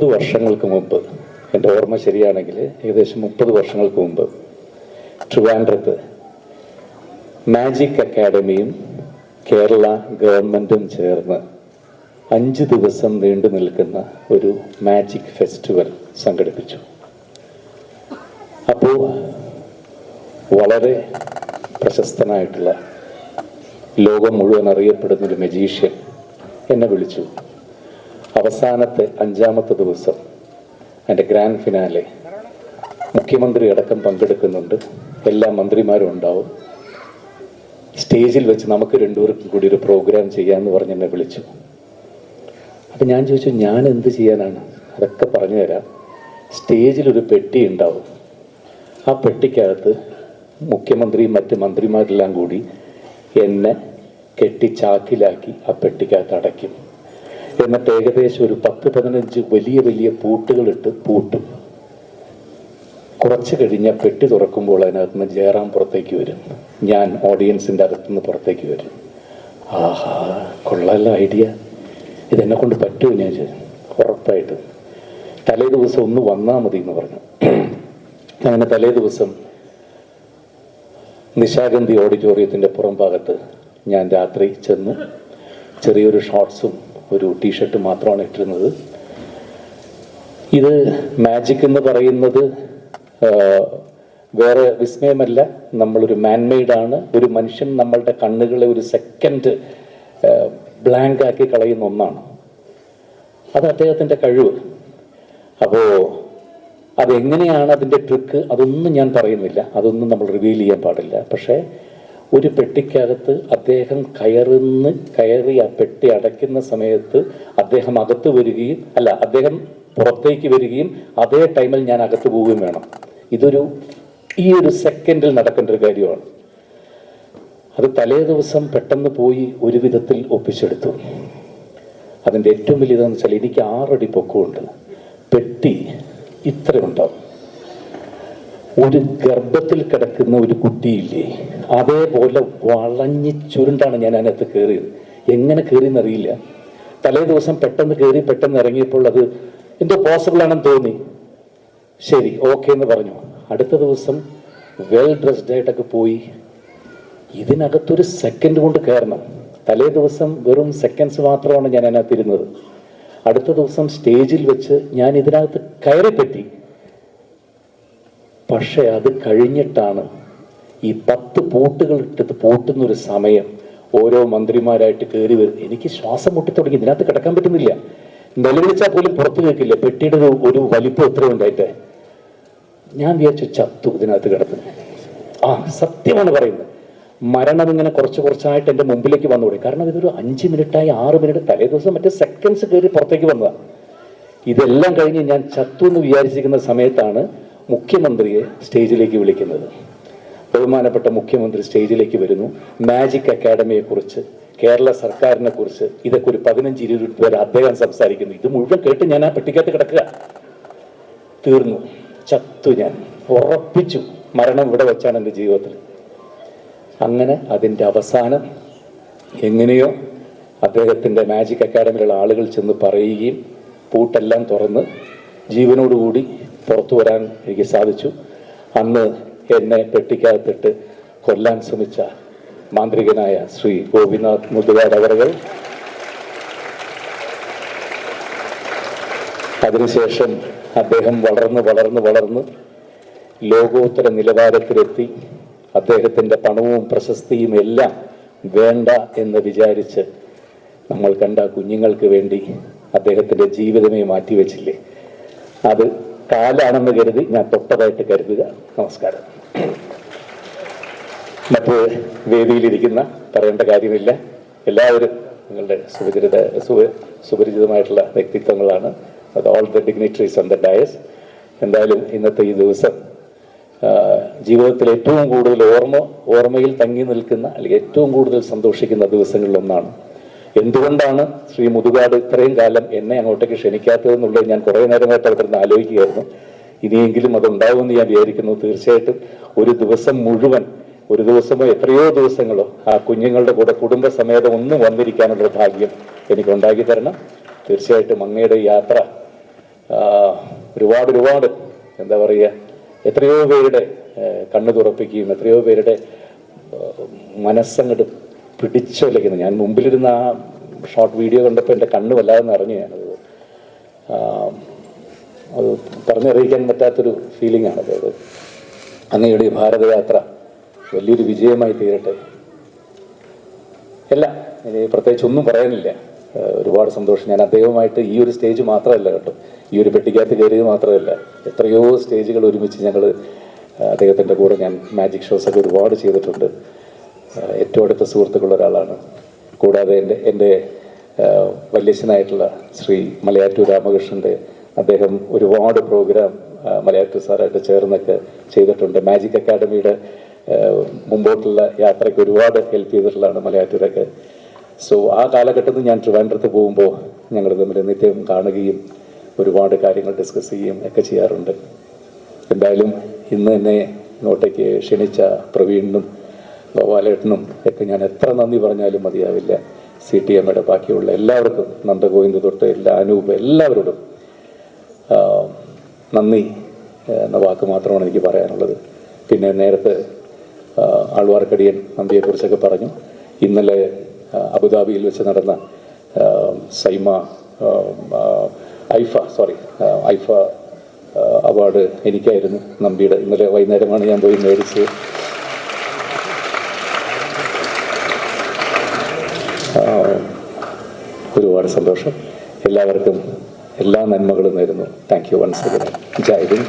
30 വർഷങ്ങൾക്ക് മുമ്പ്, എൻ്റെ ഓർമ്മ ശരിയാണെങ്കിൽ ഏകദേശം 30 വർഷങ്ങൾക്ക് മുമ്പ് ട്രിവാൻഡ്രത്ത് മാജിക് അക്കാഡമിയും കേരള ഗവൺമെൻറ്റും ചേർന്ന് 5 ദിവസം നീണ്ടു നിൽക്കുന്ന ഒരു മാജിക് ഫെസ്റ്റിവൽ സംഘടിപ്പിച്ചു. അപ്പോൾ വളരെ പ്രശസ്തനായിട്ടുള്ള, ലോകം മുഴുവൻ അറിയപ്പെടുന്നൊരു മജീഷ്യൻ എന്നെ വിളിച്ചു. അവസാനത്തെ 5-ാമത്തെ ദിവസം എൻ്റെ ഗ്രാൻഡ് ഫിനാലെ, മുഖ്യമന്ത്രി അടക്കം പങ്കെടുക്കുന്നുണ്ട്, എല്ലാ മന്ത്രിമാരും ഉണ്ടാവും. സ്റ്റേജിൽ വെച്ച് നമുക്ക് രണ്ടുപേർക്കും കൂടി ഒരു പ്രോഗ്രാം ചെയ്യാമെന്ന് പറഞ്ഞ് എന്നെ വിളിച്ചു. അപ്പം ഞാൻ ചോദിച്ചു, ഞാൻ എന്ത് ചെയ്യാനാണ്? അതൊക്കെ പറഞ്ഞു തരാം. സ്റ്റേജിലൊരു പെട്ടി ഉണ്ടാവും. ആ പെട്ടിക്കകത്ത് മുഖ്യമന്ത്രിയും മറ്റ് മന്ത്രിമാരെല്ലാം കൂടി എന്നെ കെട്ടി ചാക്കിലാക്കി ആ പെട്ടിക്കകത്ത് അടയ്ക്കും. എന്നിട്ട് ഏകദേശം ഒരു 10-15 വലിയ വലിയ പൂട്ടുകളിട്ട് പൂട്ടും. കുറച്ച് കഴിഞ്ഞാൽ പെട്ടി തുറക്കുമ്പോൾ അതിനകത്ത് നിന്ന് ജയറാം പുറത്തേക്ക് വരും, ഞാൻ ഓഡിയൻസിൻ്റെ അകത്തുനിന്ന് പുറത്തേക്ക് വരും. ആഹാ, കൊള്ളാല ഐഡിയ, ഇതെന്നെ കൊണ്ട് പറ്റുമോ? ഞാൻ ഉറപ്പായിട്ട് തലേ ദിവസം ഒന്ന് വന്നാൽ മതി എന്ന് പറഞ്ഞു. അങ്ങനെ തലേ ദിവസം നിശാഗന്ധി ഓഡിറ്റോറിയത്തിൻ്റെ പുറം ഭാഗത്ത് ഞാൻ രാത്രി ചെന്നു. ചെറിയൊരു ഷോർട്ട്സും ഒരു ടീഷർട്ടും മാത്രമാണ് ഇട്ടിരുന്നത്. ഇത് മാജിക് എന്ന് പറയുന്നത് വേറെ വിസ്മയമല്ല, നമ്മളൊരു മാൻമെയ്ഡാണ്. ഒരു മനുഷ്യൻ നമ്മളുടെ കണ്ണുകളെ ഒരു സെക്കൻഡ് ബ്ലാങ്ക് ആക്കി കളയുന്ന ഒന്നാണ്. അത് അദ്ദേഹത്തിൻ്റെ കഴിവ്. അപ്പോൾ അതെങ്ങനെയാണ് അതിൻ്റെ ട്രിക്ക്, അതൊന്നും ഞാൻ പറയുന്നില്ല, അതൊന്നും നമ്മൾ റിവീൽ ചെയ്യാൻ പാടില്ല. പക്ഷേ ഒരു പെട്ടിക്കകത്ത് അദ്ദേഹം കയറി ആ പെട്ടി അടയ്ക്കുന്ന സമയത്ത് അദ്ദേഹം അകത്ത് വരികയും അദ്ദേഹം പുറത്തേക്ക് വരികയും അതേ ടൈമിൽ ഞാൻ അകത്ത് പോവുകയും വേണം. ഈ ഒരു സെക്കൻഡിൽ നടക്കേണ്ട ഒരു കാര്യമാണ്. അത് തലേ ദിവസം പെട്ടെന്ന് പോയി ഒരു വിധത്തിൽ ഒപ്പിച്ചെടുത്തു. അതിൻ്റെ ഏറ്റവും വലിയതെന്ന് വെച്ചാൽ എനിക്ക് 6 അടി പൊക്കമുണ്ട്. പെട്ടി ഇത്ര ഉണ്ടാവും. ഒരു ഗർഭത്തിൽ കിടക്കുന്ന ഒരു കുട്ടിയില്ലേ, അതേപോലെ വളഞ്ഞ് ചുരുണ്ടാണ് ഞാൻ അതിനകത്ത് കയറിയത്. എങ്ങനെ കയറിയെന്നറിയില്ല. തലേ ദിവസം പെട്ടെന്ന് കയറി പെട്ടെന്ന് ഇറങ്ങിയപ്പോൾ അത് എന്തോ പോസിബിൾ ആണെന്ന് തോന്നി. ശരി, ഓക്കെ എന്ന് പറഞ്ഞു. അടുത്ത ദിവസം വെൽ ഡ്രസ്ഡ് ആയിട്ടൊക്കെ പോയി. ഇതിനകത്തൊരു സെക്കൻഡ് കൊണ്ട് കയറണം. തലേ ദിവസം വെറും സെക്കൻഡ്സ് മാത്രമാണ് ഞാൻ അതിനകത്ത് ഇരുന്നത്. അടുത്ത ദിവസം സ്റ്റേജിൽ വെച്ച് ഞാൻ ഇതിനകത്ത് കയറിപ്പറ്റി. പക്ഷെ അത് കഴിഞ്ഞിട്ടാണ് ഈ 10 പൂട്ടുകൾ ഇട്ടത് പൂട്ടുന്നൊരു സമയം ഓരോ മന്ത്രിമാരായിട്ട് കയറി വരും. എനിക്ക് ശ്വാസം മുട്ടിത്തുടങ്ങി. ഇതിനകത്ത് കിടക്കാൻ പറ്റുന്നില്ല. നിലവിളിച്ചാൽ പോലും പുറത്ത് കേൾക്കില്ല. പെട്ടിയുടെ ഒരു വലിപ്പം എത്രയുണ്ടായിട്ട് ഞാൻ വിചാരിച്ചു ചത്തു ഇതിനകത്ത് കിടക്കുന്നു. സത്യമാണ് പറയുന്നത്. മരണം ഇങ്ങനെ കുറച്ചായിട്ട് എൻ്റെ മുമ്പിലേക്ക് വന്നുകൂടി. കാരണം ഇതൊരു 5 മിനിറ്റായി 6 മിനിറ്റ്, തലേ ദിവസം മറ്റേ സെക്കൻഡ്സ് കയറി പുറത്തേക്ക് വന്നതാണ്. ഇതെല്ലാം കഴിഞ്ഞ് ഞാൻ ചത്തു എന്ന് വിചാരിച്ചിരിക്കുന്ന സമയത്താണ് മുഖ്യമന്ത്രിയെ സ്റ്റേജിലേക്ക് വിളിക്കുന്നത്. ബഹുമാനപ്പെട്ട മുഖ്യമന്ത്രി സ്റ്റേജിലേക്ക് വരുന്നു. മാജിക് അക്കാഡമിയെക്കുറിച്ച്, കേരള സർക്കാരിനെ കുറിച്ച്, ഇതൊക്കെ ഒരു 15-20 മിനിറ്റ് വരെ അദ്ദേഹം സംസാരിക്കുന്നു. ഇത് മുഴുവൻ കേട്ട് ഞാൻ ആ പെട്ടിക്കകത്ത് കിടക്കുക. തീർന്നു, ചത്തു. ഞാൻ ഉറപ്പിച്ചു മരണം ഇവിടെ വെച്ചാണ് എൻ്റെ ജീവിതത്തിൽ. അങ്ങനെ അതിൻ്റെ അവസാനം എങ്ങനെയോ അദ്ദേഹത്തിൻ്റെ മാജിക് അക്കാഡമിയിലുള്ള ആളുകൾ ചെന്ന് പറയുകയും പൂട്ടെല്ലാം തുറന്ന് ജീവനോടുകൂടി പുറത്തു വരാൻ എനിക്ക് സാധിച്ചു. അന്ന് എന്നെ പെട്ടിക്കകത്തിട്ട് കൊല്ലാൻ ശ്രമിച്ച മാന്ത്രികനായ ശ്രീ ഗോപിനാഥ് മുതുകാട് അവറുകൾ, അതിനുശേഷം അദ്ദേഹം വളർന്ന് ലോകോത്തര നിലവാരത്തിലെത്തി. അദ്ദേഹത്തിൻ്റെ പണവും പ്രശസ്തിയും എല്ലാം വേണ്ട എന്ന് വിചാരിച്ച് നമ്മൾ കണ്ട കുഞ്ഞുങ്ങൾക്ക് വേണ്ടി അദ്ദേഹത്തിൻ്റെ ജീവിതമേ മാറ്റിവെച്ചില്ലേ, അത് കാലാണെന്ന് കരുതി ഞാൻ തൊട്ടതായിട്ട് കരുതുക. നമസ്കാരം. മറ്റ് വേദിയിലിരിക്കുന്ന പറയേണ്ട കാര്യമില്ല, എല്ലാവരും നിങ്ങളുടെ സുപരിചിതമായിട്ടുള്ള വ്യക്തിത്വങ്ങളാണ്. അത് all the dignitaries on the Diaz. എന്തായാലും ഇന്നത്തെ ഈ ദിവസം ജീവിതത്തിൽ ഏറ്റവും കൂടുതൽ ഓർമ്മയിൽ തങ്ങി നിൽക്കുന്ന, അല്ലെങ്കിൽ ഏറ്റവും കൂടുതൽ സന്തോഷിക്കുന്ന ദിവസങ്ങളിലൊന്നാണ്. എന്തുകൊണ്ടാണ് ശ്രീ മുതുകാട് ഇത്രയും കാലം എന്നെ അങ്ങോട്ടേക്ക് ക്ഷണിക്കാത്തതെന്നുള്ളത് ഞാൻ കുറേ നേരമായിട്ട് അവിടെ നിന്ന് ആലോചിക്കുകയായിരുന്നു. ഇനിയെങ്കിലും അതുണ്ടാവുമെന്ന് ഞാൻ വിചാരിക്കുന്നു. തീർച്ചയായിട്ടും ഒരു ദിവസം മുഴുവൻ, ഒരു ദിവസമോ എത്രയോ ദിവസങ്ങളോ ആ കുഞ്ഞുങ്ങളുടെ കൂടെ കുടുംബസമേതം ഒന്നും വന്നിരിക്കാനുള്ള ഭാഗ്യം എനിക്ക് ഉണ്ടാക്കി തരണം. തീർച്ചയായിട്ടും അങ്ങയുടെ യാത്ര ഒരുപാട് എന്താ പറയുക, എത്രയോ പേരുടെ കണ്ണ് തുറപ്പിക്കുകയും എത്രയോ പേരുടെ മനസ്സങ്ങോട്ട് പിടിച്ചൊലിക്കുന്നു. ഞാൻ മുമ്പിലിരുന്ന ആ ഷോർട്ട് വീഡിയോ കണ്ടപ്പോൾ എൻ്റെ കണ്ണ് വല്ലാതെ നിറഞ്ഞു. ഞാനത് അത് പറഞ്ഞറിയിക്കാൻ പറ്റാത്തൊരു ഫീലിംഗ് ആണത്. അത് അങ്ങയുടെ ഈ ഭാരതയാത്ര വലിയൊരു വിജയമായി തീരട്ടെ. എല്ലാം ഇനി പ്രത്യേകിച്ച് ഒന്നും പറയാനില്ല. ഒരുപാട് സന്തോഷം. ഞാൻ അദ്ദേഹവുമായിട്ട് ഈ ഒരു സ്റ്റേജ് മാത്രമല്ല കേട്ടോ, ഈ ഒരു പെട്ടിക്കകത്ത് കയറിയത് മാത്രമല്ല, എത്രയോ സ്റ്റേജുകൾ ഒരുമിച്ച് ഞങ്ങൾ അദ്ദേഹത്തിൻ്റെ കൂടെ ഞാൻ മാജിക് ഷോസൊക്കെ ഒരുപാട് ചെയ്തിട്ടുണ്ട്. ഏറ്റവും അടുത്ത സുഹൃത്തുക്കളുള്ള ഒരാളാണ്. കൂടാതെ എൻ്റെ വല്യച്ഛനായിട്ടുള്ള ശ്രീ മലയാറ്റൂർ രാമകൃഷ്ണൻ്റെ അദ്ദേഹം ഒരുപാട് പ്രോഗ്രാം മലയാറ്റൂർ സാറായിട്ട് ചേർന്നൊക്കെ ചെയ്തിട്ടുണ്ട്. മാജിക് അക്കാഡമിയുടെ മുമ്പോട്ടുള്ള യാത്രയ്ക്ക് ഒരുപാട് ഹെൽപ്പ് ചെയ്തിട്ടുള്ളതാണ് മലയാറ്റൂരൊക്കെ. സോ ആ കാലഘട്ടത്തിൽ ഞാൻ ട്രിവാൻഡ്രത്ത് പോകുമ്പോൾ ഞങ്ങൾ തമ്മിൽ നിത്യം കാണുകയും ഒരുപാട് കാര്യങ്ങൾ ഡിസ്കസ് ചെയ്യുകയും ഒക്കെ ചെയ്യാറുണ്ട്. എന്തായാലും ഇന്ന് എന്നെ ഇങ്ങോട്ടേക്ക് ക്ഷണിച്ച പ്രവീണിനും ഗോപാലേട്ടനും ഒക്കെ ഞാൻ എത്ര നന്ദി പറഞ്ഞാലും മതിയാവില്ല. CTMയുടെ ബാക്കിയുള്ള എല്ലാവർക്കും, നന്ദഗോവിന്ദ് തൊട്ട് അനൂപ് എല്ലാവരോടും നന്ദി എന്ന വാക്ക് മാത്രമാണ് എനിക്ക് പറയാനുള്ളത്. പിന്നെ നേരത്തെ ആൾവാർക്കടിയൻ നന്ദിയെക്കുറിച്ചൊക്കെ പറഞ്ഞു. ഇന്നലെ അബുദാബിയിൽ വെച്ച് നടന്ന ഐഫ അവാർഡ് എനിക്കായിരുന്നു, നമ്പിയുടെ. ഇന്നലെ വൈകുന്നേരമാണ് ഞാൻ പോയി മേടിച്ച്. ഒരുപാട് സന്തോഷം. എല്ലാവർക്കും എല്ലാ നന്മകളും നേരുന്നു. Thank you once again. ജയ് ഹിന്ദ്.